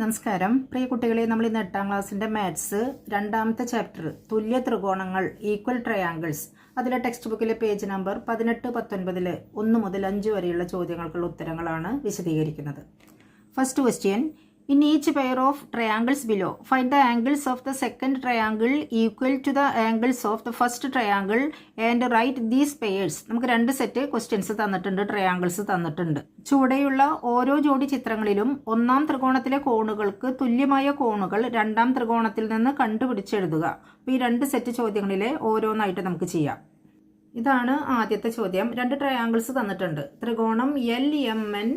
നമസ്കാരം പ്രിയ കുട്ടികളെ, നമ്മൾ ഇന്ന് 8ാം ക്ലാസ്സിന്റെ മാത്സ് രണ്ടാമത്തെ ചാപ്റ്റർ തുല്യ ത്രികോണങ്ങൾ ഈക്വൽ ട്രയാങ്കിൾസ് അതിലെ ടെക്സ്റ്റ് ബുക്കിലെ പേജ് നമ്പർ 18, 19 1 മുതൽ 5 വരെയുള്ള ചോദ്യങ്ങൾക്കുള്ള ഉത്തരങ്ങളാണ് വിശദീകരിക്കുന്നത്. First question, in each pair of triangles below find the angles of the second triangle equal to the angles of the first triangle and write these pairs. നമുക്ക് രണ്ട് set questions തന്നിട്ടുണ്ട്, triangles തന്നിട്ടുണ്ട്. ചുവടെയുള്ള ഓരോ ജോഡി ചിത്രങ്ങളിലും ഒന്നാം ത്രികോണത്തിലെ കോണുകൾക്ക് തുല്യമായ കോണുകൾ രണ്ടാം ത്രികോണത്തിൽ നിന്ന് കണ്ടുപിടിച്ചെഴുതുക. അപ്പോൾ ഈ രണ്ട് സെറ്റ് ചോദ്യങ്ങളിലെ ഓരോന്നായിട്ട് നമുക്ക് ചെയ്യാം. ഇതാണ് ആദ്യത്തെ ചോദ്യം. രണ്ട് ട്രയാങ്കിൾസ് തന്നിട്ടുണ്ട്. ത്രികോണം LMN,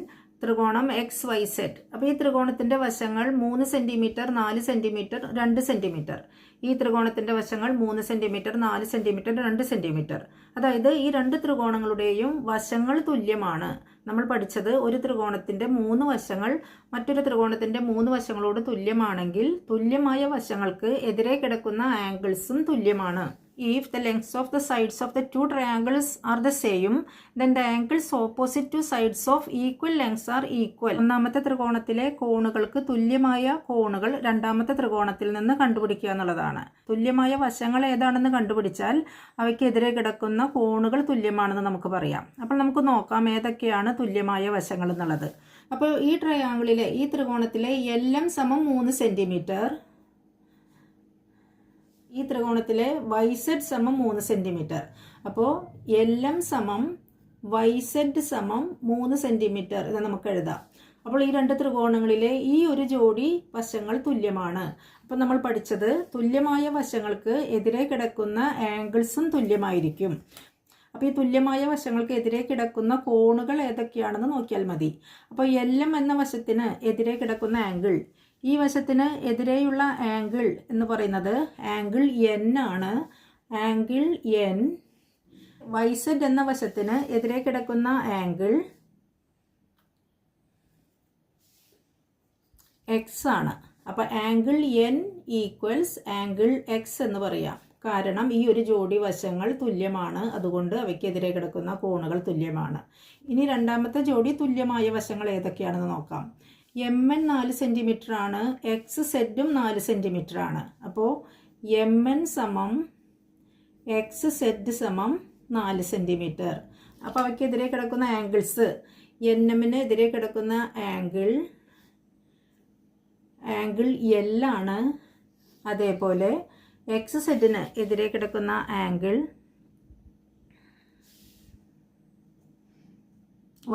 ത്രികോണം XYZ. അപ്പോൾ ഈ ത്രികോണത്തിന്റെ വശങ്ങൾ 3 സെന്റിമീറ്റർ, 4 സെന്റിമീറ്റർ, 2 സെന്റിമീറ്റർ. ഈ ത്രികോണത്തിന്റെ വശങ്ങൾ 3 സെന്റിമീറ്റർ, 4 സെന്റിമീറ്റർ, 2 സെന്റിമീറ്റർ. അതായത് ഈ രണ്ട് ത്രികോണങ്ങളുടെയും വശങ്ങൾ തുല്യമാണ്. നമ്മൾ പഠിച്ചത് ഒരു ത്രികോണത്തിന്റെ 3 വശങ്ങൾ മറ്റൊരു ത്രികോണത്തിന്റെ 3 വശങ്ങളോട് തുല്യമാണെങ്കിൽ തുല്യമായ വശങ്ങൾക്ക് എതിരെ കിടക്കുന്ന ആംഗിൾസും തുല്യമാണ്. If the lengths of the sides of the two triangles are the same, then the angles opposite to sides of equal lengths are equal. ഒന്നാമത്തെ ത്രികോണത്തിലെ കോണുകൾക്ക് തുല്യമായ കോണുകൾ രണ്ടാമത്തെ ത്രികോണത്തിൽ നിന്ന് കണ്ടുപിടിക്കുക എന്നുള്ളതാണ്. തുല്യമായ വശങ്ങൾ ഏതാണെന്ന് കണ്ടുപിടിച്ചാൽ അവയ്ക്കെതിരെ കിടക്കുന്ന കോണുകൾ തുല്യമാണെന്ന് നമുക്ക് പറയാം. അപ്പോൾ നമുക്ക് നോക്കാം ഏതൊക്കെയാണ് തുല്യമായ വശങ്ങൾ എന്നുള്ളത്. അപ്പോൾ ഈ ട്രയാങ്കിളിലെ ഈ ത്രികോണത്തിലെ LM സമം 3 സെന്റിമീറ്റർ, ഈ ത്രികോണത്തിലെ YZ സമം 3 സെന്റിമീറ്റർ. അപ്പോൾ LM സമം YZ സമം 3 സെന്റിമീറ്റർ ഇത് നമുക്ക് എഴുതാം. അപ്പോൾ ഈ രണ്ട് ത്രികോണങ്ങളിലെ ഈ ഒരു ജോഡി വശങ്ങൾ തുല്യമാണ്. അപ്പോൾ നമ്മൾ പഠിച്ചത് തുല്യമായ വശങ്ങൾക്ക് എതിരെ കിടക്കുന്ന ആംഗിൾസും തുല്യമായിരിക്കും. അപ്പോൾ ഈ തുല്യമായ വശങ്ങൾക്ക് എതിരെ കിടക്കുന്ന കോണുകൾ ഏതൊക്കെയാണെന്ന് നോക്കിയാൽ മതി. അപ്പോൾ LM എന്ന വശത്തിന് എതിരെ കിടക്കുന്ന ആംഗിൾ, ഈ വശത്തിന് എതിരെയുള്ള ആംഗിൾ എന്ന് പറയുന്നത് ആംഗിൾ N ആണ്. Angle N. YZ എന്ന വശത്തിന് എതിരെ കിടക്കുന്ന ആംഗിൾ X ആണ്. അപ്പോൾ angle N equals angle X എന്ന് പറയാം. കാരണം ഈ ഒരു ജോഡി വശങ്ങൾ തുല്യമാണ്, അതുകൊണ്ട് അവയ്ക്കെതിരെ കിടക്കുന്ന കോണുകൾ തുല്യമാണ്. ഇനി രണ്ടാമത്തെ ജോഡി തുല്യമായ വശങ്ങൾ ഏതൊക്കെയാണെന്ന് നോക്കാം. MN 4 സെന്റിമീറ്റർ ആണ്, XZ-ഉം 4 സെന്റിമീറ്റർ ആണ്. അപ്പോൾ MN സമം XZ സമം 4 സെന്റിമീറ്റർ. അപ്പോൾ അവയ്ക്കെതിരെ കിടക്കുന്ന ആംഗിൾസ്, NM-ന് എതിരെ കിടക്കുന്ന ആംഗിൾ L ആണ്. അതേപോലെ XZ-ന് എതിരെ കിടക്കുന്ന ആംഗിൾ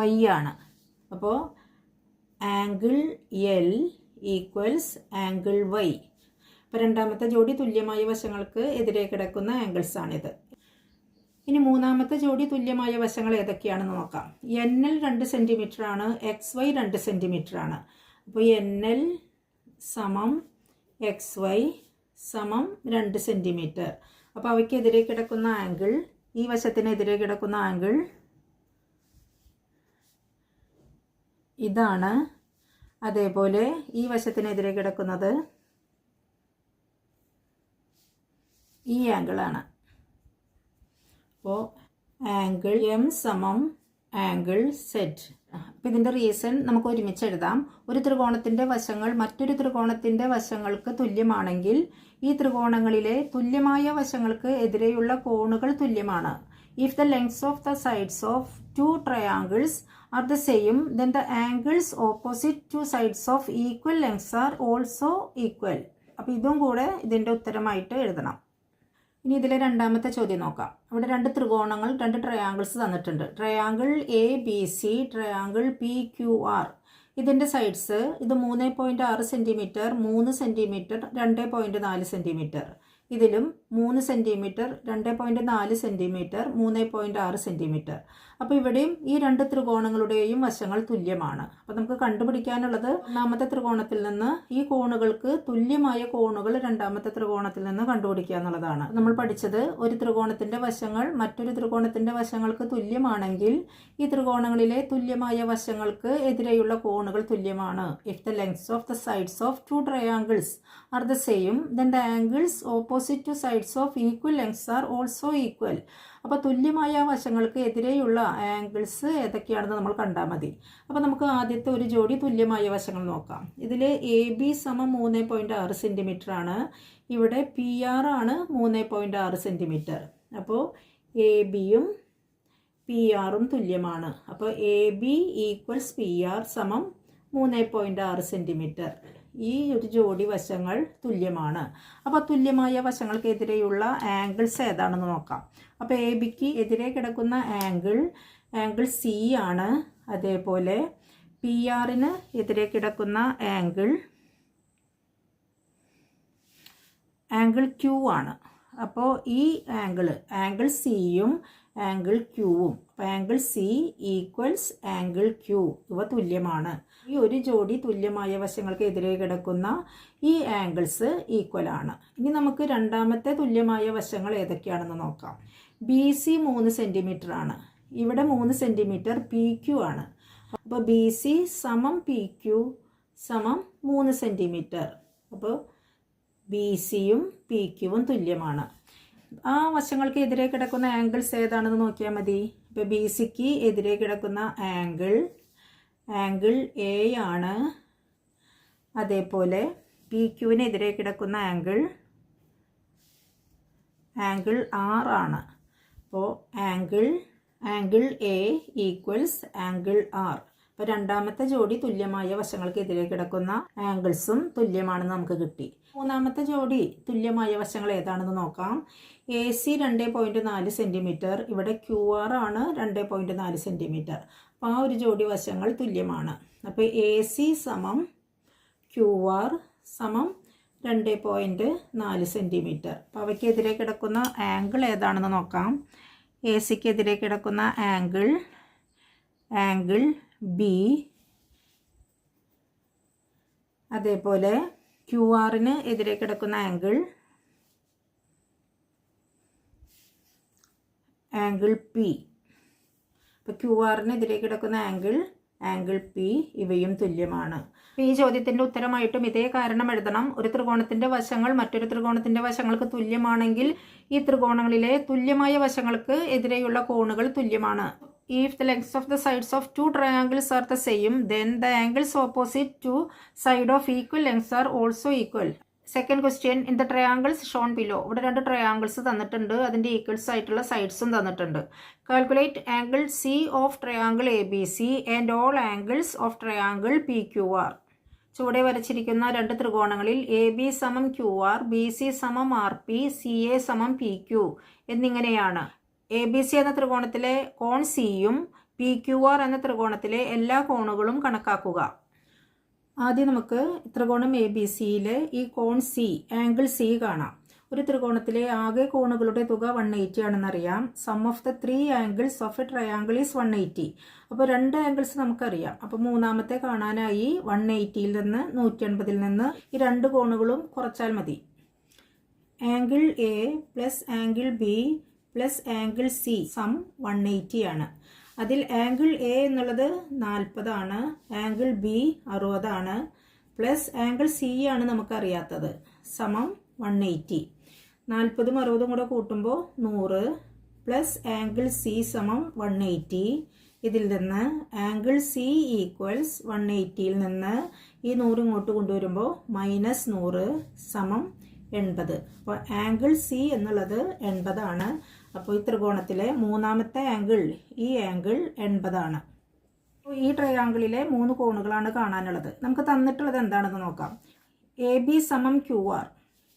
Y ആണ്. അപ്പോൾ angle L equals angle Y. അപ്പോൾ രണ്ടാമത്തെ ജോഡി തുല്യമായ വശങ്ങൾക്ക് എതിരെ കിടക്കുന്ന ആംഗിൾസ് ആണിത്. ഇനി മൂന്നാമത്തെ ജോഡി തുല്യമായ വശങ്ങൾ ഏതൊക്കെയാണെന്ന് നോക്കാം. NL 2 സെന്റിമീറ്റർ ആണ്, XY 2 സെന്റിമീറ്റർ ആണ്. അപ്പോൾ NL സമം XY സമം 2 സെന്റിമീറ്റർ. അപ്പോൾ അവയ്ക്കെതിരെ കിടക്കുന്ന ആംഗിൾ, ഈ വശത്തിനെതിരെ കിടക്കുന്ന ആംഗിൾ ഇതാണ്. അതേപോലെ ഈ വശത്തിനെതിരെ കിടക്കുന്നത് ഈ ആംഗിളാണ്. അപ്പോൾ ആംഗിൾ M സമം ആംഗിൾ Z. അപ്പം ഇതിൻ്റെ റീസൺ നമുക്ക് ഒരുമിച്ച് എഴുതാം. ഒരു ത്രികോണത്തിൻ്റെ വശങ്ങൾ മറ്റൊരു ത്രികോണത്തിൻ്റെ വശങ്ങൾക്ക് തുല്യമാണെങ്കിൽ ഈ ത്രികോണങ്ങളിലെ തുല്യമായ വശങ്ങൾക്ക് എതിരെയുള്ള കോണുകൾ തുല്യമാണ്. If the lengths of the sides of two triangles are the same, then the angles opposite two sides of equal lengths are also equal. അപ്പോൾ ഇതും കൂടെ ഇതിൻ്റെ ഉത്തരമായിട്ട് എഴുതണം. ഇനി ഇതിലെ രണ്ടാമത്തെ ചോദ്യം നോക്കാം. ഇവിടെ രണ്ട് ത്രികോണങ്ങൾ, രണ്ട് ട്രയാങ്കിൾസ് തന്നിട്ടുണ്ട്. Triangle ABC, triangle PQR. ഇതിൻ്റെ സൈഡ്സ് ഇത് 3.6 സെന്റിമീറ്റർ, 3 സെന്റിമീറ്റർ, 2.4 സെന്റിമീറ്റർ. ഇതിലും 3 സെന്റിമീറ്റർ, 2.4 സെന്റിമീറ്റർ, 3.6 സെന്റിമീറ്റർ. അപ്പോൾ ഇവിടെയും ഈ രണ്ട് ത്രികോണങ്ങളുടെയും വശങ്ങൾ തുല്യമാണ്. അപ്പോൾ നമുക്ക് കണ്ടുപിടിക്കാനുള്ളത് ഒന്നാമത്തെ ത്രികോണത്തിൽ നിന്ന് ഈ കോണുകൾക്ക് തുല്യമായ കോണുകൾ രണ്ടാമത്തെ ത്രികോണത്തിൽ നിന്ന് കണ്ടുപിടിക്കുക എന്നുള്ളതാണ്. നമ്മൾ പഠിച്ചത് ഒരു ത്രികോണത്തിന്റെ വശങ്ങൾ മറ്റൊരു ത്രികോണത്തിന്റെ വശങ്ങൾക്ക് തുല്യമാണെങ്കിൽ ഈ ത്രികോണങ്ങളിലെ തുല്യമായ വശങ്ങൾക്ക് എതിരെയുള്ള കോണുകൾ തുല്യമാണ്. If the lengths of the sides of two triangles are the same, then the angles opposite opposite two sides of equal lengths are also equal. അപ്പോൾ തുല്യമായ വശങ്ങൾക്ക് എതിരെയുള്ള ആംഗിൾസ് ഏതൊക്കെയാണെന്ന് നമ്മൾ കണ്ടാൽ മതി. അപ്പോൾ നമുക്ക് ആദ്യത്തെ ഒരു ജോഡി തുല്യമായ വശങ്ങൾ നോക്കാം. ഇതിൽ AB സമം 3.6 സെൻറ്റിമീറ്റർ ആണ്. ഇവിടെ PR ആണ് 3.6 സെൻറ്റിമീറ്റർ. അപ്പോൾ ABയും PRും തുല്യമാണ്. അപ്പോൾ AB ഈക്വൽസ് PR സമം 3.6 സെൻറ്റിമീറ്റർ. ഈ ഒരു ജോഡി വശങ്ങൾ തുല്യമാണ്. അപ്പോൾ തുല്യമായ വശങ്ങൾക്കെതിരെയുള്ള ആംഗിൾസ് ഏതാണെന്ന് നോക്കാം. അപ്പോൾ ABക്ക് എതിരെ കിടക്കുന്ന ആംഗിൾ C ആണ്. അതേപോലെ PRന് എതിരെ കിടക്കുന്ന ആംഗിൾ Q ആണ്. അപ്പോൾ ഈ ആംഗിൾ Cയും ആംഗിൾ Qവും, അപ്പോൾ angle C equals angle Q, ഇവ തുല്യമാണ്. ഈ ഒരു ജോഡി തുല്യമായ വശങ്ങൾക്ക് എതിരെ കിടക്കുന്ന ഈ ആംഗിൾസ് ഈക്വൽ ആണ്. ഇനി നമുക്ക് രണ്ടാമത്തെ തുല്യമായ വശങ്ങൾ ഏതൊക്കെയാണെന്ന് നോക്കാം. BC 3 സെൻറ്റിമീറ്റർ ആണ്. ഇവിടെ 3 സെൻറ്റിമീറ്റർ PQ ആണ്. അപ്പോൾ BC സമം PQ സമം 3 സെൻറ്റിമീറ്റർ. അപ്പോൾ BCയും PQവും തുല്യമാണ്. ആ വശങ്ങൾക്ക് എതിരെ കിടക്കുന്ന ആംഗിൾസ് ഏതാണെന്ന് നോക്കിയാൽ മതി. ഇപ്പോൾ BCക്ക് എതിരെ കിടക്കുന്ന ആംഗിൾ A ആണ്. അതേപോലെ PQവിന് എതിരെ കിടക്കുന്ന ആംഗിൾ R ആണ്. അപ്പോൾ angle A equals angle R. അപ്പോൾ രണ്ടാമത്തെ ജോഡി തുല്യമായ വശങ്ങൾക്ക് എതിരെ കിടക്കുന്ന ആംഗിൾസും തുല്യമാണെന്ന് നമുക്ക് കിട്ടി. മൂന്നാമത്തെ ജോഡി തുല്യമായ വശങ്ങൾ ഏതാണെന്ന് നോക്കാം. AC 2.4 centimetre. ഇവിടെ QR ആണ് 2.4 സെൻറ്റിമീറ്റർ. അപ്പോൾ ആ ഒരു ജോഡി വശങ്ങൾ തുല്യമാണ്. അപ്പോൾ AC സമം QR സമം 2.4 സെൻറ്റിമീറ്റർ. അപ്പോൾ അവയ്ക്കെതിരെ കിടക്കുന്ന ആംഗിൾ ഏതാണെന്ന് നോക്കാം. ACക്കെതിരെ കിടക്കുന്ന ആംഗിൾ B, അതേപോലെ QRന് എതിരെ കിടക്കുന്ന ആംഗിൾ P. അപ്പോൾ QRന് എതിരെ കിടക്കുന്ന ആംഗിൾ P, ഇവയും തുല്യമാണ്. ഈ ചോദ്യത്തിൻ്റെ ഉത്തരമായിട്ടും ഇതേ കാരണം എഴുതണം. ഒരു ത്രികോണത്തിൻ്റെ വശങ്ങൾ മറ്റൊരു ത്രികോണത്തിൻ്റെ വശങ്ങൾക്ക് തുല്യമാണെങ്കിൽ ഈ ത്രികോണങ്ങളിലെ തുല്യമായ വശങ്ങൾക്ക് എതിരെയുള്ള കോണുകൾ തുല്യമാണ്. If the lengths of the sides of two triangles are the same, then the angles opposite to side of equal lengths are also equal. Second question, in the triangles shown below. ഇവിടെ രണ്ട് triangles തന്നിട്ടുണ്ട്. അതിൻ്റെ equals ആയിട്ടുള്ള സൈഡ്സും തന്നിട്ടുണ്ട്. Calculate angle C of triangle ABC and all angles of triangle PQR. ചുവടെ വരച്ചിരിക്കുന്ന രണ്ട് ത്രികോണങ്ങളിൽ AB സമം QR, BC സമം RP, CA സമം PQ എന്നിങ്ങനെയാണ്. ABC എന്ന ത്രികോണത്തിലെ കോൺ സിയും PQR എന്ന ത്രികോണത്തിലെ എല്ലാ കോണുകളും കണക്കാക്കുക. ആദ്യം നമുക്ക് ത്രികോണം ABCയിലെ ഈ കോൺ C, ആംഗിൾ C കാണാം. ഒരു ത്രികോണത്തിലെ ആകെ കോണുകളുടെ തുക 180 ആണെന്നറിയാം. Sum of the 3 angles of a triangle is 180. അപ്പോൾ രണ്ട് ആംഗിൾസ് നമുക്കറിയാം. അപ്പോൾ മൂന്നാമത്തെ കാണാനായി 180ൽ നിന്ന് 180ൽ നിന്ന് ഈ രണ്ട് കോണുകളും കുറച്ചാൽ മതി. Angle A plus angle B plus angle C sum 180 ആണ്. അതിൽ ആംഗിൾ A എന്നുള്ളത് 40 ആണ്, ആംഗിൾ B 60 ആണ്, പ്ലസ് ആംഗിൾ C ആണ് നമുക്കറിയാത്തത്, സമം 180. 40ഉം 60ഉം കൂടെ കൂട്ടുമ്പോൾ 100 പ്ലസ് ആംഗിൾ C സമം 180. ഇതിൽ നിന്ന് ആംഗിൾ C ഈക്വൽസ് 180ൽ നിന്ന് ഈ 100 ഇങ്ങോട്ട് കൊണ്ടുവരുമ്പോൾ -100 സമം 80. അപ്പോൾ ആംഗിൾ C എന്നുള്ളത് 80 ആണ്. അപ്പോൾ ഈ ത്രികോണത്തിലെ മൂന്നാമത്തെ ആംഗിൾ, ഈ ആംഗിൾ 80 ആണ്. ഈ ട്രയാങ്കിളിലെ 3 കോണുകളാണ് കാണാനുള്ളത്. നമുക്ക് തന്നിട്ടുള്ളത് എന്താണെന്ന് നോക്കാം. AB സമം QR.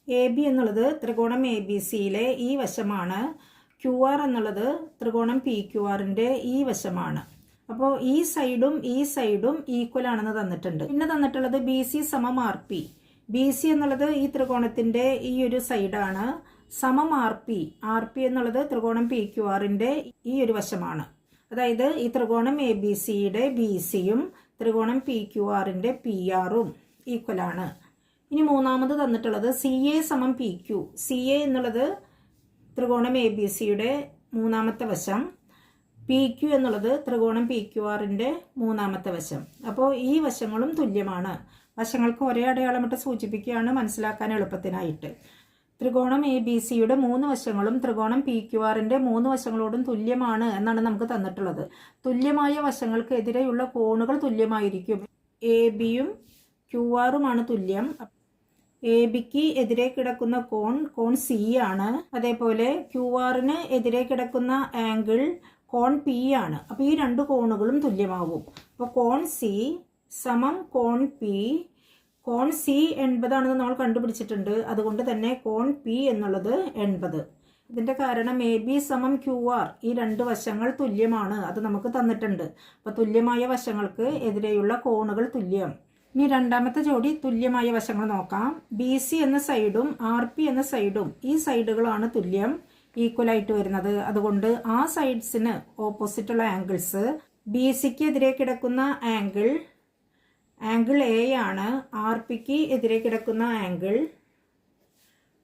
AB എന്നുള്ളത് ത്രികോണം ABCയിലെ ഈ വശമാണ്. QR എന്നുള്ളത് ത്രികോണം PQRൻ്റെ ഈ വശമാണ്. അപ്പോൾ ഈ സൈഡും ഈക്വൽ ആണെന്ന് തന്നിട്ടുണ്ട്. പിന്നെ തന്നിട്ടുള്ളത് BC സമം RP. BC എന്നുള്ളത് ഈ ത്രികോണത്തിൻ്റെ ഈ ഒരു സൈഡാണ്, സമം RP എന്നുള്ളത് ത്രികോണം PQRൻ്റെ ഈ ഒരു വശമാണ്. അതായത് ഈ ത്രികോണം ABCയുടെ BCയും ത്രികോണം PQRൻ്റെ PRും ഈക്വലാണ്. ഇനി മൂന്നാമത് തന്നിട്ടുള്ളത് CA സമം PQ. CA എന്നുള്ളത് ത്രികോണം ABCയുടെ മൂന്നാമത്തെ വശം, PQ എന്നുള്ളത് ത്രികോണം PQRൻ്റെ മൂന്നാമത്തെ വശം. അപ്പോൾ ഈ വശങ്ങളും തുല്യമാണ്. വശങ്ങൾക്ക് ഒരേ അടയാളമിട്ട് സൂചിപ്പിക്കുകയാണ് മനസ്സിലാക്കാൻ എളുപ്പത്തിനായിട്ട്. ത്രികോണം എ ബി സിയുടെ 3 വശങ്ങളും ത്രികോണം പി ക്യു ആറിൻ്റെ 3 വശങ്ങളോടും തുല്യമാണ് എന്നാണ് നമുക്ക് തന്നിട്ടുള്ളത്. തുല്യമായ വശങ്ങൾക്ക് എതിരെയുള്ള കോണുകൾ തുല്യമായിരിക്കും. എ ബിയും ക്യു ആറുമാണ് തുല്യം. എ ബിക്ക് എതിരെ കിടക്കുന്ന കോൺ സി ആണ്. അതേപോലെ ക്യു ആറിന് എതിരെ കിടക്കുന്ന ആംഗിൾ കോൺ പി ആണ്. അപ്പോൾ ഈ രണ്ട് കോണുകളും തുല്യമാവും. അപ്പോൾ കോൺ സി സമം കോൺ പി. കോൺ സി 80 ആണെന്ന് നമ്മൾ കണ്ടുപിടിച്ചിട്ടുണ്ട്. അതുകൊണ്ട് തന്നെ കോൺ പി എന്നുള്ളത് 80. ഇതിൻ്റെ കാരണം എ ബി സമം ക്യു ആർ, ഈ രണ്ട് വശങ്ങൾ തുല്യമാണ്, അത് നമുക്ക് തന്നിട്ടുണ്ട്. അപ്പോൾ തുല്യമായ വശങ്ങൾക്ക് എതിരെയുള്ള കോണുകൾ തുല്യം. ഇനി രണ്ടാമത്തെ ജോഡി തുല്യമായ വശങ്ങൾ നോക്കാം. ബി സി എന്ന സൈഡും ആർ പി എന്ന സൈഡും, ഈ സൈഡുകളാണ് തുല്യം, ഈക്വൽ ആയിട്ട് വരുന്നത്. അതുകൊണ്ട് ആ സൈഡ്സിന് ഓപ്പോസിറ്റുള്ള ആംഗിൾസ്, ബി സിക്ക് എതിരെ കിടക്കുന്ന ആംഗിൾ എ ആണ്. ആർ പിക്ക് എതിരെ കിടക്കുന്ന ആംഗിൾ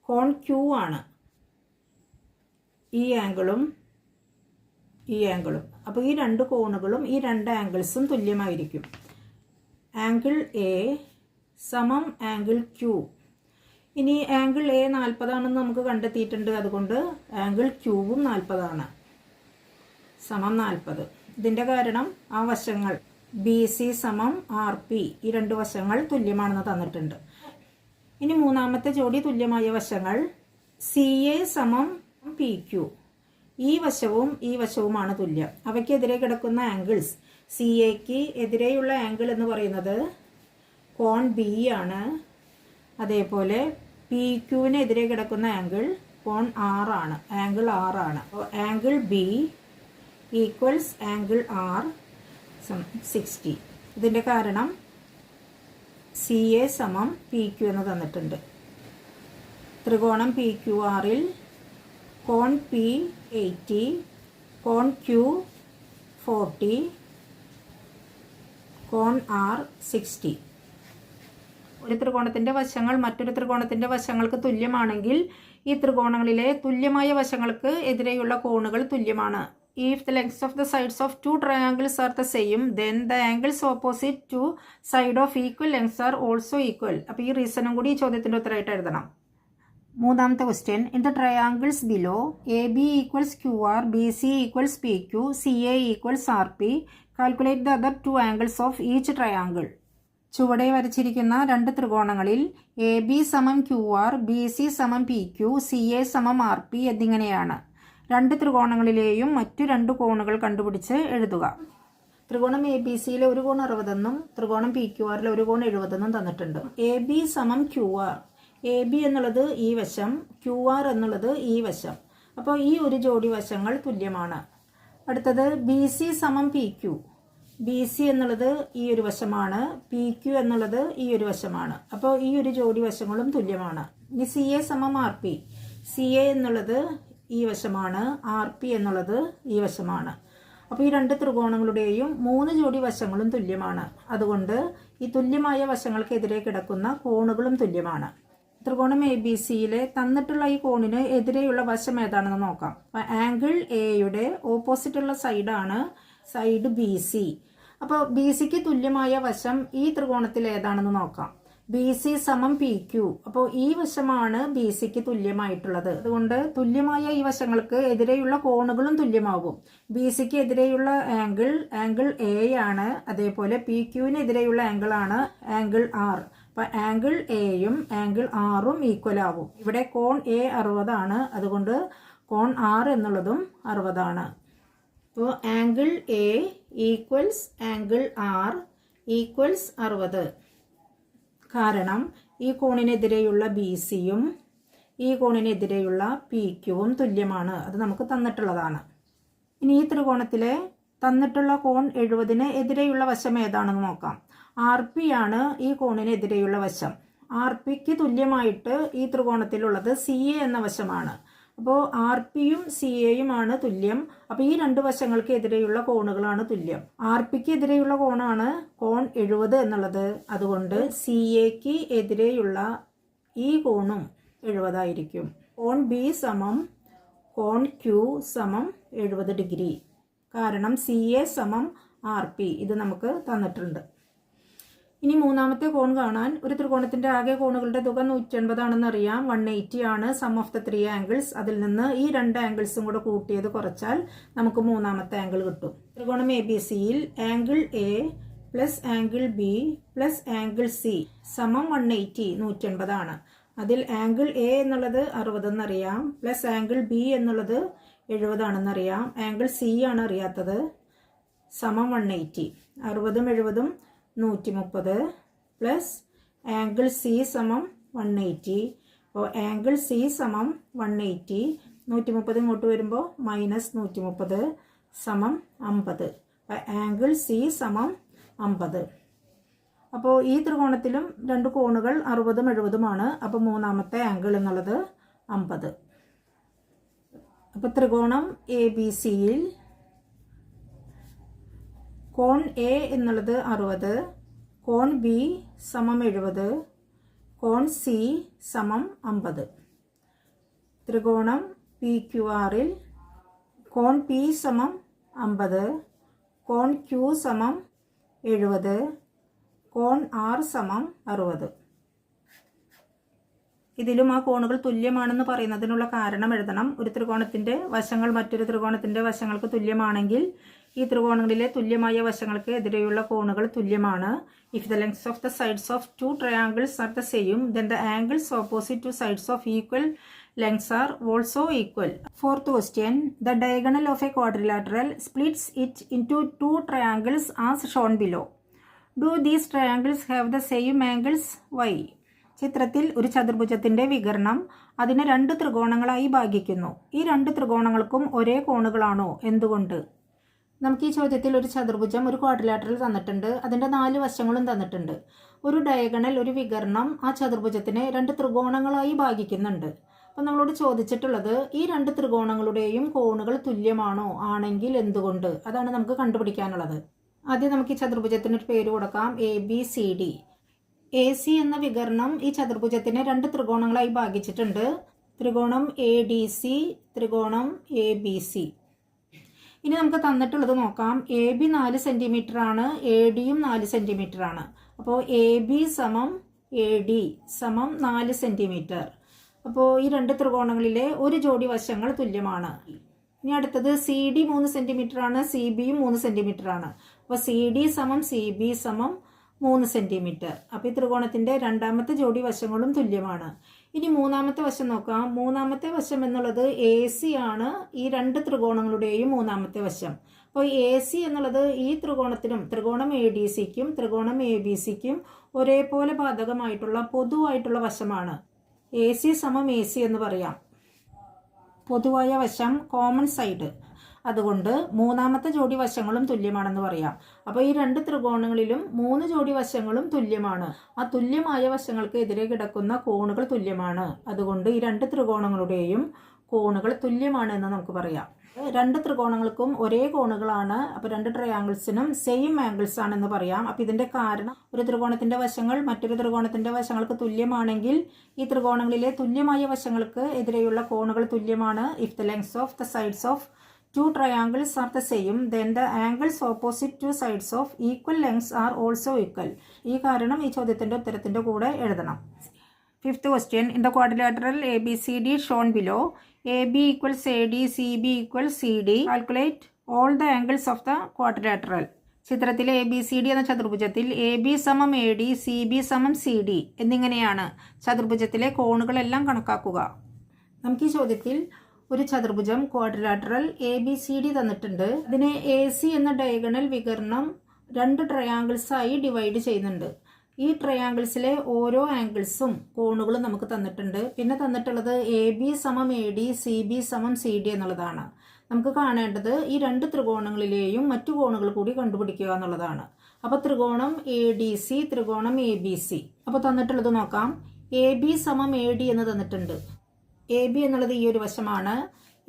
കോൺ ക്യൂ ആണ്. ഈ ആംഗിളും അപ്പോൾ ഈ രണ്ട് കോണുകളും ഈ രണ്ട് ആംഗിൾസും തുല്യമായിരിക്കും. ആംഗിൾ എ സമം ആംഗിൾ ക്യൂ. ഇനി ആംഗിൾ എ 40 ആണെന്ന് നമുക്ക് കണ്ടെത്തിയിട്ടുണ്ട്. അതുകൊണ്ട് ആംഗിൾ ക്യൂവും 40 ആണ്, സമം 40. ഇതിൻ്റെ കാരണം ആ വശങ്ങൾ ബി സി സമം ആർ പി, ഈ രണ്ട് വശങ്ങൾ തുല്യമാണെന്ന് തന്നിട്ടുണ്ട്. ഇനി മൂന്നാമത്തെ ജോഡി തുല്യമായ വശങ്ങൾ സി എ സമം പി ക്യു. ഈ വശവുമാണ് തുല്യം. അവയ്ക്കെതിരെ കിടക്കുന്ന ആംഗിൾസ്, സി എക്ക് എതിരെയുള്ള ആംഗിൾ എന്ന് പറയുന്നത് കോൺ ബി ആണ്. അതേപോലെ പി ക്യൂവിനെതിരെ കിടക്കുന്ന ആംഗിൾ കോൺ ആർ ആണ്, ആംഗിൾ ആർ ആണ്. അപ്പോൾ angle B equals angle R 60. ഇതിൻ്റെ കാരണം സി എ സമം പി ക്യു എന്ന് തന്നിട്ടുണ്ട്. ത്രികോണം പി ക്യു ആറിൽ കോൺ പി 80, കോൺ ക്യു 40, കോൺ ആർ 60. ഒരു ത്രികോണത്തിൻ്റെ വശങ്ങൾ മറ്റൊരു ത്രികോണത്തിൻ്റെ വശങ്ങൾക്ക് തുല്യമാണെങ്കിൽ ഈ ത്രികോണങ്ങളിലെ തുല്യമായ വശങ്ങൾക്ക് എതിരെയുള്ള കോണുകൾ തുല്യമാണ്. If the lengths of the sides of two triangles are the same, then the angles opposite to side of equal lengths are also equal. അപ്പോൾ ഈ റീസണും കൂടി ഈ ചോദ്യത്തിൻ്റെ ഉത്തരമായിട്ട് എഴുതണം. മൂന്നാമത്തെ question, in the triangles below A B equals Q R, B C equals P Q, C A equals R P, calculate the other two angles of each triangle. ചുവടെ വരച്ചിരിക്കുന്ന രണ്ട് ത്രികോണങ്ങളിൽ എ ബി സമം ക്യു ആർ, ബി സി സമം P Q, C A സമം R P എന്നിങ്ങനെയാണ്. രണ്ട് ത്രികോണങ്ങളിലെയും മറ്റു രണ്ട് കോണുകൾ കണ്ടുപിടിച്ച് എഴുതുക. ത്രികോണം എ ബി സിയിലെ ഒരു കോൺ 60 എന്നും ത്രികോണം പി ക്യു ആറിലെ ഒരു കോൺ 70 എന്നും തന്നിട്ടുണ്ട്. എ ബി സമം ക്യു ആർ. എ ബി എന്നുള്ളത് ഈ വശം, ക്യു ആർ എന്നുള്ളത് ഈ വശം. അപ്പോൾ ഈ ഒരു ജോഡി വശങ്ങൾ തുല്യമാണ്. അടുത്തത് ബി സി സമം പി ക്യു. ബി സി എന്നുള്ളത് ഈ ഒരു വശമാണ്, പി ക്യു എന്നുള്ളത് ഈ ഒരു വശമാണ്. അപ്പോൾ ഈ ഒരു ജോഡി വശങ്ങളും തുല്യമാണ്. ഇനി സി എ സമം ആർ പി. സി എ എന്നുള്ളത് ഈ വശമാണ്, ആർ പി എന്നുള്ളത് ഈ വശമാണ്. അപ്പോൾ ഈ രണ്ട് ത്രികോണങ്ങളുടെയും 3 ജോഡി വശങ്ങളും തുല്യമാണ്. അതുകൊണ്ട് ഈ തുല്യമായ വശങ്ങൾക്കെതിരെ കിടക്കുന്ന കോണുകളും തുല്യമാണ്. ത്രികോണം എ ബി സിയിലെ തന്നിട്ടുള്ള ഈ കോണിന് എതിരെയുള്ള വശം ഏതാണെന്ന് നോക്കാം. ആംഗിൾ എയുടെ ഓപ്പോസിറ്റുള്ള സൈഡാണ് സൈഡ് ബി സി. അപ്പോൾ ബി സിക്ക് തുല്യമായ വശം ഈ ത്രികോണത്തിൽ ഏതാണെന്ന് നോക്കാം. ബി സി സമം പി ക്യു. അപ്പോൾ ഈ വശമാണ് ബി സിക്ക് തുല്യമായിട്ടുള്ളത്. അതുകൊണ്ട് തുല്യമായ ഈ വശങ്ങൾക്ക് എതിരെയുള്ള കോണുകളും തുല്യമാകും. ബി സിക്ക് എതിരെയുള്ള ആംഗിൾ എ ആണ്. അതേപോലെ പി ക്യുവിനെതിരെയുള്ള ആംഗിളാണ് ആംഗിൾ ആർ. അപ്പോൾ ആംഗിൾ എയും ആംഗിൾ ആറും ഈക്വൽ ആവും. ഇവിടെ കോൺ എ 60 ആണ്. അതുകൊണ്ട് കോൺ ആർ എന്നുള്ളതും 60 ആണ്. അപ്പോൾ angle A equals angle R equals 60. കാരണം ഈ കോണിനെതിരെയുള്ള ബി സിയും ഈ കോണിനെതിരെയുള്ള പി ക്യുവും തുല്യമാണ്. അത് നമുക്ക് തന്നിട്ടുള്ളതാണ്. ഇനി ഈ ത്രികോണത്തിലെ തന്നിട്ടുള്ള കോൺ 70-ന് എതിരെയുള്ള വശം ഏതാണെന്ന് നോക്കാം. ആർ പി ആണ് ഈ കോണിനെതിരെയുള്ള വശം. ആർ പിക്ക് തുല്യമായിട്ട് ഈ ത്രികോണത്തിലുള്ളത് സി എ എന്ന വശമാണ്. അപ്പോൾ ആർ പിയും സി എയുമാണ് തുല്യം. അപ്പോൾ ഈ രണ്ട് വശങ്ങൾക്ക് എതിരെയുള്ള കോണുകളാണ് തുല്യം. ആർ പിക്ക് എതിരെയുള്ള കോണാണ് കോൺ 70 എന്നുള്ളത്. അതുകൊണ്ട് സി എക്ക് എതിരെയുള്ള ഈ കോണും 70 ആയിരിക്കും. കോൺ ബി സമം കോൺ ക്യൂ സമം 70 ഡിഗ്രി. കാരണം സി എ സമം ആർ പി ഇത് നമുക്ക് തന്നിട്ടുണ്ട്. ഇനി മൂന്നാമത്തെ കോൺ കാണാൻ ഒരു ത്രികോണത്തിന്റെ ആകെ കോണുകളുടെ തുക 180 ആണെന്ന് അറിയാം. 180 ആണ് സം ഓഫ് ദ 3 ആംഗിൾസ്. അതിൽ നിന്ന് ഈ 2 ആംഗിൾസും കൂടെ കൂട്ടിയത് കുറച്ചാൽ നമുക്ക് മൂന്നാമത്തെ ആംഗിൾ കിട്ടും. ത്രികോണം എ ബി സിയിൽ angle A plus angle B plus angle C സമം 180 180 ആണ്. അതിൽ ആംഗിൾ എ എന്നുള്ളത് 60 എന്നറിയാം, പ്ലസ് ആംഗിൾ ബി എന്നുള്ളത് 70 ആണെന്നറിയാം, ആംഗിൾ സി ആണ് അറിയാത്തത്, സമം 180. 60ഉം 70ഉം 130 പ്ലസ് ആംഗിൾ സി സമം 180. അപ്പോൾ ആംഗിൾ സി സമം 180, 130 ഇങ്ങോട്ട് വരുമ്പോൾ മൈനസ് 130 സമം 50. ആംഗിൾ സി സമം 50. അപ്പോൾ ഈ ത്രികോണത്തിലും 2 കോണുകൾ 60ഉം 70ഉമാണ്. അപ്പോൾ മൂന്നാമത്തെ ആംഗിൾ എന്നുള്ളത് 50. അപ്പോൾ ത്രികോണം എ ബി സിയിൽ കോൺ എ എന്നുള്ളത് 60, കോൺ ബി സമം 70, കോൺ സി സമം 50. ത്രികോണം പി ക്യു ആറിൽ കോൺ പി സമം 50, കോൺ ക്യു സമം 70, കോൺ ആർ സമം 60. ഇതിലും ആ കോണുകൾ തുല്യമാണെന്ന് പറയുന്നതിനുള്ള കാരണം എഴുതണം. ഒരു ത്രികോണത്തിന്റെ വശങ്ങൾ മറ്റൊരു ത്രികോണത്തിന്റെ വശങ്ങൾക്ക് തുല്യമാണെങ്കിൽ ഈ ത്രികോണങ്ങളിലെ തുല്യമായ വശങ്ങൾക്ക് എതിരെയുള്ള കോണുകൾ തുല്യമാണ്. If the lengths of the sides of 2 triangles are the same then the angles opposite to sides of equal lengths are also equal. Fourth question, the diagonal of a quadrilateral splits it into 2 triangles as shown below. Do these triangles have the same angles? Why? ചിത്രത്തിൽ ഒരു ചതുർഭുജത്തിന്റെ വികരണം അതിനെ 2 ത്രികോണങ്ങളായി ഭാഗിക്കുന്നു. ഈ 2 ത്രികോണങ്ങൾക്കും ഒരേ കോണുകളാണോ? എന്തുകൊണ്ട്? നമുക്ക് ഈ ചോദ്യത്തിൽ ഒരു ചതുർഭുജം, ഒരു ക്വാഡ്രിലാറ്ററൽ തന്നിട്ടുണ്ട്, അതിൻ്റെ 4 വശങ്ങളും തന്നിട്ടുണ്ട്. ഒരു ഡയഗണൽ, ഒരു വികരണം ആ ചതുർഭുജത്തിനെ 2 ത്രികോണങ്ങളായി ഭാഗിക്കുന്നുണ്ട്. അപ്പം നമ്മളോട് ചോദിച്ചിട്ടുള്ളത് ഈ 2 ത്രികോണങ്ങളുടെയും കോണുകൾ തുല്യമാണോ? ആണെങ്കിൽ എന്തുകൊണ്ട്? അതാണ് നമുക്ക് കണ്ടുപിടിക്കാനുള്ളത്. ആദ്യം നമുക്ക് ഈ ചതുർഭുജത്തിന് ഒരു പേര് കൊടുക്കാം, A B C D. A C എന്ന വികരണം ഈ ചതുർഭുജത്തിനെ 2 ത്രികോണങ്ങളായി ഭാഗിച്ചിട്ടുണ്ട്. ത്രികോണം എ ഡി സി, ത്രികോണം എ ബി സി. ഇനി നമുക്ക് തന്നിട്ടുള്ളത് നോക്കാം. എ ബി 4 സെന്റിമീറ്റർ ആണ്, എ ഡിയും 4 സെന്റിമീറ്റർ ആണ്. അപ്പോൾ എ ബി സമം എ ഡി സമം 4 സെന്റിമീറ്റർ. അപ്പോൾ ഈ 2 ത്രികോണങ്ങളിലെ ഒരു ജോഡി വശങ്ങൾ തുല്യമാണ്. ഇനി അടുത്തത് സി ഡി 3 സെന്റിമീറ്റർ ആണ്, സി ബിയും 3 സെന്റിമീറ്റർ ആണ്. അപ്പോൾ സി ഡി സമം സി ബി സമം 3 സെന്റിമീറ്റർ. അപ്പോൾ ഈ ത്രികോണത്തിന്റെ രണ്ടാമത്തെ ജോഡി വശങ്ങളും തുല്യമാണ്. ഇനി മൂന്നാമത്തെ വശം നോക്കാം. മൂന്നാമത്തെ വശം എന്നുള്ളത് എ സി ആണ്, ഈ 2 ത്രികോണങ്ങളുടെയും മൂന്നാമത്തെ വശം. അപ്പോൾ എ സി എന്നുള്ളത് ഈ ത്രികോണത്തിനും ത്രികോണം എ ഡി സിക്കും ത്രികോണം എ ബി സിക്കും ഒരേപോലെ ബാധകമായിട്ടുള്ള പൊതുവായിട്ടുള്ള വശമാണ്. എ സി സമം എ സി എന്ന് പറയാം. പൊതുവായ വശം, കോമൺ സൈഡ്. അതുകൊണ്ട് മൂന്നാമത്തെ ജോഡി വശങ്ങളും തുല്യമാണെന്ന് പറയാം. അപ്പോൾ ഈ 2 ത്രികോണങ്ങളിലും 3 ജോഡി വശങ്ങളും തുല്യമാണ്. ആ തുല്യമായ വശങ്ങൾക്ക് എതിരെ കിടക്കുന്ന കോണുകൾ തുല്യമാണ്. അതുകൊണ്ട് ഈ 2 ത്രികോണങ്ങളുടെയും കോണുകൾ തുല്യമാണ് എന്ന് നമുക്ക് പറയാം. 2 ത്രികോണങ്ങൾക്കും ഒരേ കോണുകളാണ്. അപ്പോൾ 2 ട്രയാങ്കിൾസിനും സെയിം ആംഗിൾസ് ആണെന്ന് പറയാം. അപ്പോൾ ഇതിന്റെ കാരണം ഒരു ത്രികോണത്തിന്റെ വശങ്ങൾ മറ്റൊരു ത്രികോണത്തിന്റെ വശങ്ങൾക്ക് തുല്യമാണെങ്കിൽ ഈ ത്രികോണങ്ങളിലെ തുല്യമായ വശങ്ങൾക്ക് എതിരെയുള്ള കോണുകൾ തുല്യമാണ്. If the lengths of the sides of 2 triangles are the same then the angles opposite to sides of equal lengths are also equal. ഈ കാരണം ഈ ചോദ്യത്തിന്റെ ഉത്തരത്തിന്റെ കൂടെ എഴുതണം. Fifth question, in the quadrilateral ABCD shown below, AB equals AD, CB equals CD. Calculate all the angles of the quadrilateral. ചിത്രത്തിലെ ABCD എന്ന ചതുർഭുജത്തിൽ AB സമം AD, CB സമം CD എന്നിങ്ങനെയാണ് ചതുർഭുജത്തിലെ കോണുകളെല്ലാം കണക്കാക്കുക. നമുക്ക് ഈ ചോദ്യത്തിൽ ഒരു ചതുർഭുജം quadrilateral A B C D തന്നിട്ടുണ്ട്. ഇതിനെ എ സി എന്ന ഡയഗണൽ വികരണം 2 ട്രയാങ്കിൾസായി ഡിവൈഡ് ചെയ്യുന്നുണ്ട്. ഈ ട്രയാങ്കിൾസിലെ ഓരോ ആംഗിൾസും കോണുകളും നമുക്ക് തന്നിട്ടുണ്ട്. പിന്നെ തന്നിട്ടുള്ളത് എ ബി സമം എ ഡി, സി ബി സമം സി ഡി എന്നുള്ളതാണ്. നമുക്ക് കാണേണ്ടത് ഈ 2 ത്രികോണങ്ങളിലെയും മറ്റു കോണുകൾ കൂടി കണ്ടുപിടിക്കുക എന്നുള്ളതാണ്. അപ്പോൾ ത്രികോണം എ ഡി സി, ത്രികോണം എ ബി സി. അപ്പോൾ തന്നിട്ടുള്ളത് നോക്കാം. എ ബി സമം എ ഡി എന്ന് തന്നിട്ടുണ്ട്. എ ബി എന്നുള്ളത് ഈ ഒരു വശമാണ്,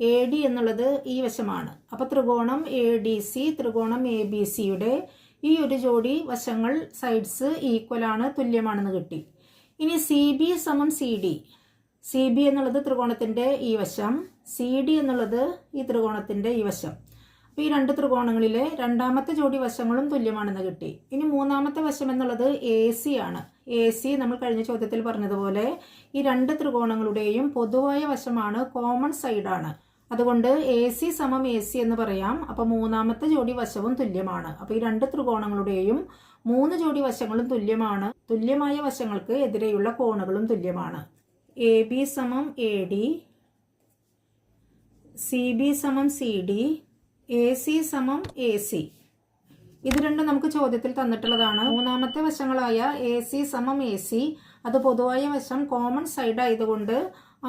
എ ഡി എന്നുള്ളത് ഈ വശമാണ്. അപ്പോൾ ത്രികോണം എ ഡി സി, ത്രികോണം എ ബി സിയുടെ ഈ ഒരു ജോഡി വശങ്ങൾ സൈഡ്സ് ഈക്വൽ ആണ്, തുല്യമാണെന്ന് കിട്ടി. ഇനി സി ബി സമം സി ഡി. സി ബി എന്നുള്ളത് ത്രികോണത്തിന്റെ ഈ വശം, സി ഡി എന്നുള്ളത് ഈ ത്രികോണത്തിന്റെ ഈ വശം. അപ്പോൾ ഈ രണ്ട് ത്രികോണങ്ങളിലെ രണ്ടാമത്തെ ജോഡി വശങ്ങളും തുല്യമാണെന്ന് കിട്ടി. ഇനി മൂന്നാമത്തെ വശം എന്നുള്ളത് എ സി ആണ്. എ സി നമ്മൾ കഴിഞ്ഞ ചോദ്യത്തിൽ പറഞ്ഞതുപോലെ ഈ രണ്ട് ത്രികോണങ്ങളുടെയും പൊതുവായ വശമാണ്, കോമൺ സൈഡാണ്. അതുകൊണ്ട് എ സി സമം എ സി എന്ന് പറയാം. അപ്പോൾ മൂന്നാമത്തെ ജോഡി വശവും തുല്യമാണ്. അപ്പോൾ ഈ രണ്ട് ത്രികോണങ്ങളുടെയും 3 ജോഡി വശങ്ങളും തുല്യമാണ്. തുല്യമായ വശങ്ങൾക്ക് എതിരെയുള്ള കോണുകളും തുല്യമാണ്. എ ബി സമം എ ഡി, സി ബി സമം സി ഡി, എ സി സമം എ സി. ഇത് രണ്ടും നമുക്ക് ചോദ്യത്തിൽ തന്നിട്ടുള്ളതാണ്. മൂന്നാമത്തെ വശങ്ങളായ എ സി സമം എ സി, അത് പൊതുവായ വശം കോമൺ സൈഡ് ആയതുകൊണ്ട്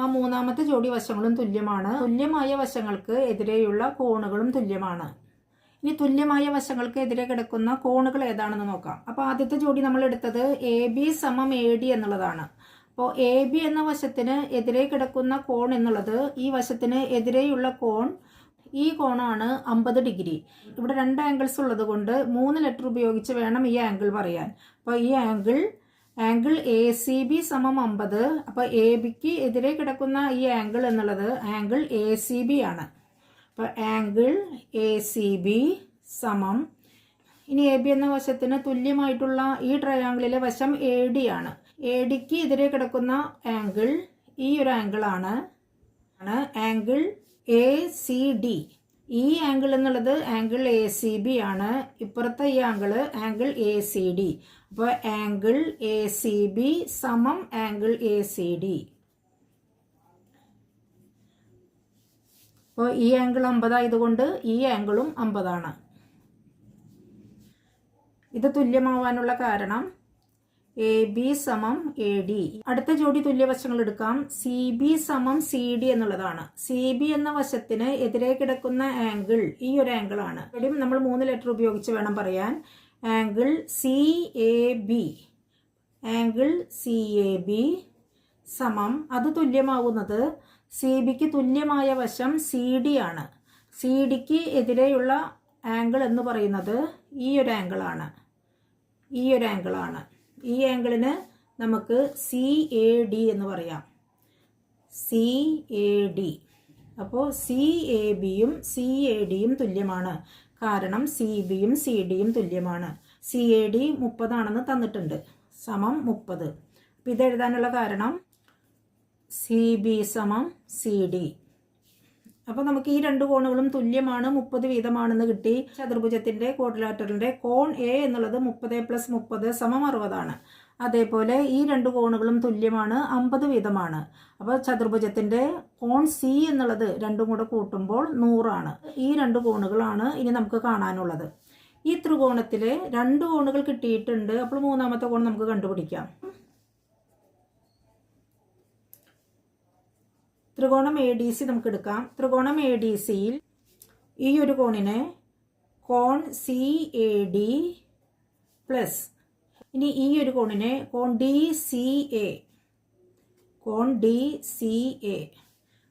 ആ മൂന്നാമത്തെ ജോഡി വശങ്ങളും തുല്യമാണ്. തുല്യമായ വശങ്ങൾക്ക് എതിരെയുള്ള കോണുകളും തുല്യമാണ്. ഇനി തുല്യമായ വശങ്ങൾക്ക് എതിരെ കിടക്കുന്ന കോണുകൾ ഏതാണെന്ന് നോക്കാം. അപ്പോൾ ആദ്യത്തെ ജോഡി നമ്മൾ എടുത്തത് എ ബി സമം എ ഡി എന്നുള്ളതാണ്. അപ്പോൾ എ ബി എന്ന വശത്തിന് എതിരെ കിടക്കുന്ന കോൺ എന്നുള്ളത്, ഈ വശത്തിന് എതിരെയുള്ള കോൺ, ഈ കോണാണ് 50 ഡിഗ്രി. ഇവിടെ 2 ആംഗിൾസ് ഉള്ളത് കൊണ്ട് 3 ലെറ്റർ ഉപയോഗിച്ച് വേണം ഈ ആംഗിൾ പറയാൻ. അപ്പോൾ ഈ ആംഗിൾ എ സി ബി സമം 50. അപ്പോൾ എ ബിക്ക് എതിരെ കിടക്കുന്ന ഈ ആംഗിൾ എന്നുള്ളത് ആംഗിൾ എ സി ബി ആണ്. അപ്പോൾ ആംഗിൾ എ സി ബി സമം, ഇനി എ ബി എന്ന വശത്തിന് തുല്യമായിട്ടുള്ള ഈ ട്രയാങ്കിളിലെ വശം എ ഡി ആണ്. എ ഡിക്ക് എതിരെ കിടക്കുന്ന ആംഗിൾ ഈ ഒരു ആംഗിളാണ്, ആംഗിൾ എ സി ഡി. ഈ ആംഗിൾ എന്നുള്ളത് ആംഗിൾ എ സി ബി ആണ്. ഇപ്പുറത്തെ ഈ ആംഗിൾ എ സി ഡി. അപ്പോൾ ആംഗിൾ എ സി ബി സമം ആംഗിൾ എ സി ഡി. അപ്പോൾ ഈ ആംഗിൾ 50 ആയതുകൊണ്ട് ഈ ആംഗിളും 50 ആണ്. ഇത് തുല്യമാവാനുള്ള കാരണം എ ബി സമം എ ഡി. അടുത്ത ജോഡി തുല്യവശങ്ങൾ എടുക്കാം. സി ബി സമം സി ഡി എന്നുള്ളതാണ്. സി ബി എന്ന വശത്തിന് എതിരെ കിടക്കുന്ന ആംഗിൾ ഈ ഒരു ആംഗിൾ ആണ്. ഇവിടെയും നമ്മൾ 3 ലെറ്റർ ഉപയോഗിച്ച് വേണം പറയാൻ. Angle C A B, angle C A B സമം, അത് തുല്യമാവുന്നത് സി ബിക്ക് തുല്യമായ വശം സി ഡി ആണ്. സി ഡിക്ക് എതിരെയുള്ള ആംഗിൾ എന്ന് പറയുന്നത് ഈ ഒരു ആംഗിളാണ്. ഈ ആംഗിളിന് നമുക്ക് സി എ ഡി എന്ന് പറയാം. C A D. അപ്പോൾ സി എ ബിയും സി എ ഡിയും തുല്യമാണ്. കാരണം സി ബിയും സി ഡിയും തുല്യമാണ്. സി എ ഡി 30 ആണെന്ന് തന്നിട്ടുണ്ട്, സമം 30. അപ്പം ഇതെഴുതാനുള്ള കാരണം സി ബി സമം സി ഡി. അപ്പോൾ നമുക്ക് ഈ രണ്ട് കോണുകളും തുല്യമാണ്, 30 വീതമാണെന്ന് കിട്ടി. ചതുർഭുജത്തിൻ്റെ ക്വാഡ്രിലാറ്ററലിൻ്റെ കോൺ എ എന്നുള്ളത് 30 + 30 സമം 60 ആണ്. അതേപോലെ ഈ രണ്ട് കോണുകളും തുല്യമാണ്, 50 വീതമാണ്. അപ്പോൾ ചതുർഭുജത്തിൻ്റെ കോൺ സി എന്നുള്ളത് രണ്ടും കൂടെ കൂട്ടുമ്പോൾ 100 ആണ്. ഈ രണ്ട് കോണുകളാണ് ഇനി നമുക്ക് കാണാനുള്ളത്. ഈ ത്രികോണത്തിലെ 2 കോണുകൾ കിട്ടിയിട്ടുണ്ട്. അപ്പോൾ മൂന്നാമത്തെ കോൺ നമുക്ക് കണ്ടുപിടിക്കാം. ത്രികോണം എ ഡി സി നമുക്ക് എടുക്കാം. ത്രികോണം എ ഡി സിയിൽ ഈ ഒരു കോണിനെ കോൺ സി എ ഡി പ്ലസ്, ഇനി ഈ ഒരു കോണിനെ കോൺ ഡി സി എ,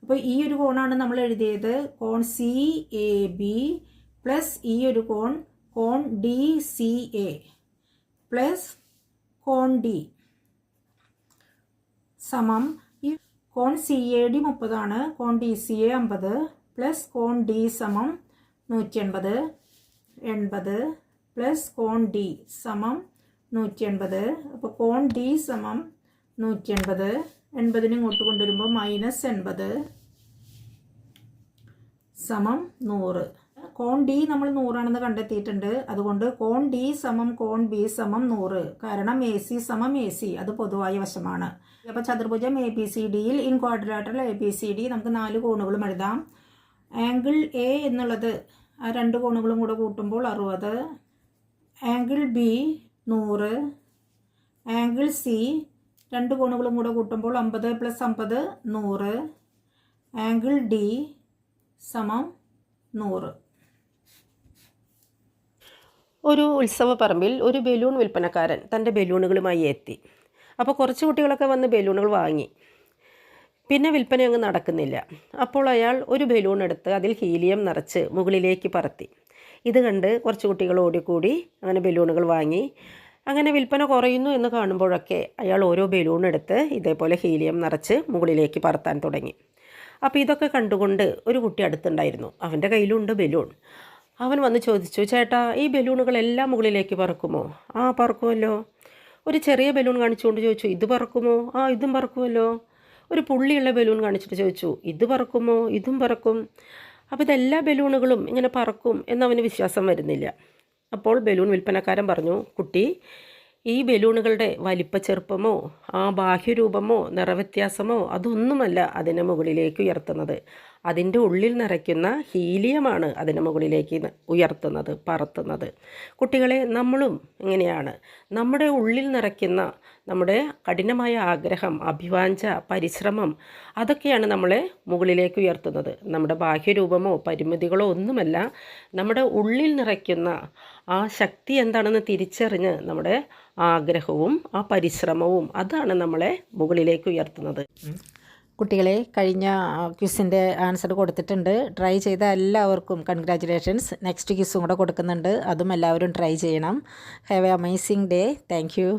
അപ്പോൾ ഈ ഒരു കോണാണ് നമ്മൾ എഴുതിയത്, കോൺ സി എ ബി പ്ലസ് ഈ ഒരു കോൺ ഡി സി എ പ്ലസ് കോൺ ഡി സമം, ഈ കോൺ സി എ ഡി 30 ആണ്, കോൺ ഡി സി എ 50 പ്ലസ് കോൺ ഡി സമം 180, 80 പ്ലസ് കോൺ ഡി സമം 180. അപ്പോൾ കോൺ ഡി സമം 180, 80 ഇങ്ങോട്ട് കൊണ്ടുവരുമ്പോൾ -80 സമം 100. കോൺ ഡി നമ്മൾ 100 ആണെന്ന് കണ്ടെത്തിയിട്ടുണ്ട്. അതുകൊണ്ട് കോൺ ഡി സമം കോൺ ബി സമം 100. കാരണം എ സി സമം എ സി, അത് പൊതുവായ വശമാണ്. അപ്പോൾ ചതുർഭുജം എ ബി സി ഡിയിൽ in quadrilateral A B C D നമുക്ക് 4 കോണുകളും എഴുതാം. ആംഗിൾ എ എന്നുള്ളത് ആ 2 കോണുകളും കൂടെ കൂട്ടുമ്പോൾ 60, ആംഗിൾ ബി 100, ആംഗിൾ സി 2 കോണുകളും കൂടെ കൂട്ടുമ്പോൾ 50 + 50 100, ആംഗിൾ ഡി സമം 100. ഒരു ഉത്സവ പറമ്പിൽ ഒരു ബലൂൺ വിൽപ്പനക്കാരൻ തൻ്റെ ബലൂണുകളുമായി എത്തി. അപ്പോൾ കുറച്ച് കുട്ടികളൊക്കെ വന്ന് ബലൂണുകൾ വാങ്ങി. പിന്നെ വിൽപ്പന അങ്ങ് നടക്കുന്നില്ല. അപ്പോൾ അയാൾ ഒരു ബലൂൺ എടുത്ത് അതിൽ ഹീലിയം നിറച്ച് മുകളിലേക്ക് പറത്തി. ഇത് കണ്ട് കുറച്ച് കുട്ടികൾ ഓടിക്കൂടി അങ്ങനെ ബലൂണുകൾ വാങ്ങി. അങ്ങനെ വിൽപ്പന കുറയുന്നു എന്ന് കാണുമ്പോഴൊക്കെ അയാൾ ഓരോ ബലൂൺ എടുത്ത് ഇതേപോലെ ഹീലിയം നിറച്ച് മുകളിലേക്ക് പറത്താൻ തുടങ്ങി. അപ്പോൾ ഇതൊക്കെ കണ്ടുകൊണ്ട് ഒരു കുട്ടി അടുത്തുണ്ടായിരുന്നു. അവൻ്റെ കയ്യിലുണ്ട് ബലൂൺ. അവൻ വന്ന് ചോദിച്ചു, ചേട്ടാ ഈ ബലൂണുകളെല്ലാം മുകളിലേക്ക് പറക്കുമോ? ആ പറക്കുമല്ലോ. ഒരു ചെറിയ ബലൂൺ കാണിച്ചുകൊണ്ട് ചോദിച്ചു, ഇത് പറക്കുമോ? ആ ഇതും പറക്കുമല്ലോ. ഒരു പുള്ളിയുള്ള ബലൂൺ കാണിച്ചിട്ട് ചോദിച്ചു, ഇത് പറക്കുമോ? ഇതും പറക്കും. അപ്പോൾ ഇതെല്ലാ ബലൂണുകളും ഇങ്ങനെ പറക്കും എന്നവന് വിശ്വാസം വരുന്നില്ല. അപ്പോൾ ബലൂൺ വിൽപ്പനക്കാരൻ പറഞ്ഞു, കുട്ടി, ഈ ബലൂണുകളുടെ വലിപ്പച്ചെറുപ്പമോ ആ ബാഹ്യരൂപമോ നിറവ്യത്യാസമോ അതൊന്നുമല്ല അതിനെ മുകളിലേക്ക് ഉയർത്തുന്നത്. അതിൻ്റെ ഉള്ളിൽ നിറയ്ക്കുന്ന ഹീലിയമാണ് അതിനെ മുകളിലേക്ക് ഉയർത്തുന്നത്, പറത്തുന്നത്. കുട്ടികളെ, നമ്മളും ഇങ്ങനെയാണ്. നമ്മുടെ ഉള്ളിൽ നിറയ്ക്കുന്ന നമ്മുടെ കഠിനമായ ആഗ്രഹം, അഭിവാഞ്ച, പരിശ്രമം, അതൊക്കെയാണ് നമ്മളെ മുകളിലേക്ക് ഉയർത്തുന്നത്. നമ്മുടെ ബാഹ്യരൂപമോ പരിമിതികളോ ഒന്നുമല്ല. നമ്മുടെ ഉള്ളിൽ നിറയ്ക്കുന്ന ആ ശക്തി എന്താണെന്ന് തിരിച്ചറിഞ്ഞ് നമ്മുടെ ആഗ്രഹവും ആ പരിശ്രമവും അതാണ് നമ്മളെ മുകളിലേക്ക് ഉയർത്തുന്നത്. കുട്ടികളെ, കഴിഞ്ഞ ക്വിസിൻ്റെ ആൻസർ കൊടുത്തിട്ടുണ്ട്. ട്രൈ ചെയ്ത എല്ലാവർക്കും കൺഗ്രാറ്റുലേഷൻസ്. നെക്സ്റ്റ് ക്വിസും കൂടെ കൊടുക്കുന്നുണ്ട്, അതും എല്ലാവരും ട്രൈ ചെയ്യണം. Have A amazing day. Thank you.